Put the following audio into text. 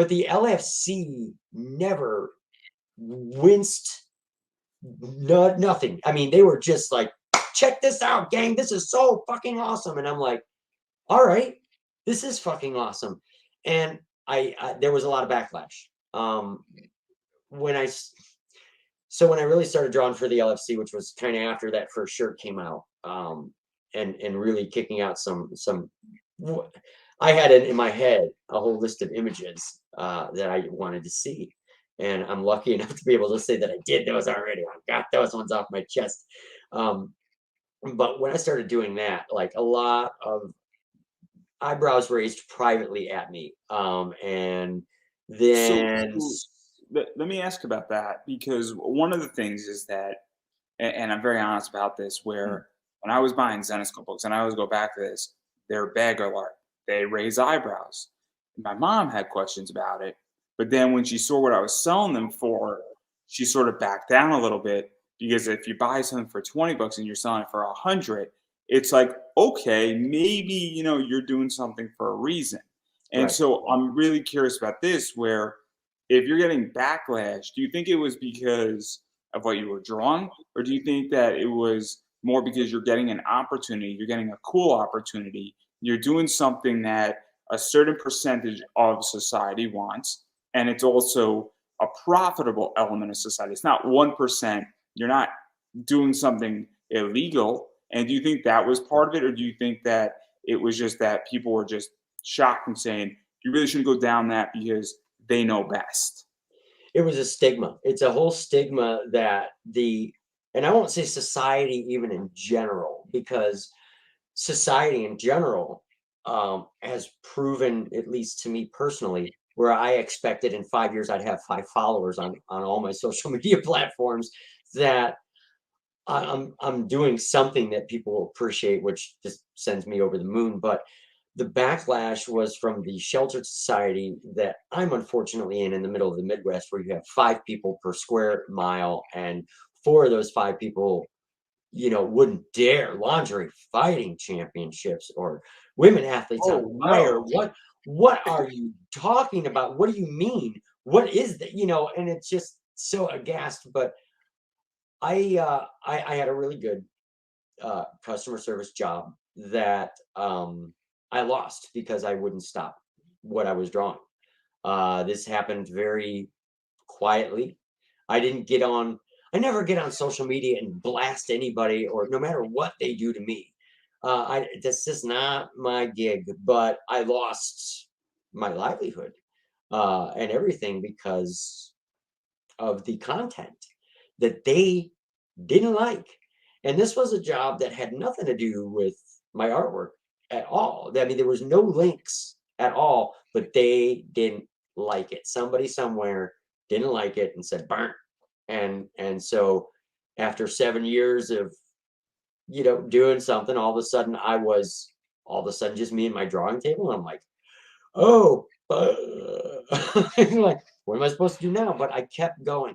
but the LFC never winced, nothing. I mean, they were just like, check this out, gang. This is so fucking awesome. And I'm like, all right, this is fucking awesome. And there was a lot of backlash. When I when I really started drawing for the LFC, which was kind of after that first shirt came out, and really kicking out some, I had in my head a whole list of images that I wanted to see. And I'm lucky enough to be able to say that I did those already. I got those ones off my chest. But when I started doing that, like a lot of eyebrows raised privately at me. And then, So let me ask about that, because one of the things is that, and I'm very honest about this, where when I was buying Zenescope books, and I always go back to this, they're bagger art. They raise eyebrows. My mom had questions about it, but then when she saw what I was selling them for, she sort of backed down a little bit, because if you buy something for 20 bucks and you're selling it for 100, it's like, okay, maybe, you're doing something for a reason. And right. so I'm really curious about this, where if you're getting backlash, do you think it was because of what you were drawing, or do you think that it was more because you're getting an opportunity, you're getting a cool opportunity, you're doing something that a certain percentage of society wants, and it's also a profitable element of society? It's not 1%. You're not doing something illegal. And do you think that was part of it, or do you think that it was just that people were just shocked and saying you really shouldn't go down that because they know best? It was a stigma. It's a whole stigma that and I won't say society even in general, because society in general has proven, at least to me personally, where I expected in 5 years I'd have 5 followers on all my social media platforms, that I'm doing something that people will appreciate, which just sends me over the moon. But the backlash was from the sheltered society that I'm unfortunately in the middle of the Midwest, where you have 5 people per square mile, and 4 of those 5 people, wouldn't dare lingerie fighting championships or women athletes on Oh fire. no. What are you talking about? What do you mean? What is that? And it's just so aghast. But I had a really good customer service job that I lost because I wouldn't stop what I was drawing. This happened very quietly. I didn't get on, I never get on social media and blast anybody, or no matter what they do to me. That's just not my gig. But I lost my livelihood and everything because of the content that they didn't like. And this was a job that had nothing to do with my artwork at all. I mean, there was no links at all, but they didn't like it. Somebody somewhere didn't like it and said burn. And so after 7 years of doing something, all of a sudden just me and my drawing table. And I'm like, oh, like, what am I supposed to do now? But I kept going.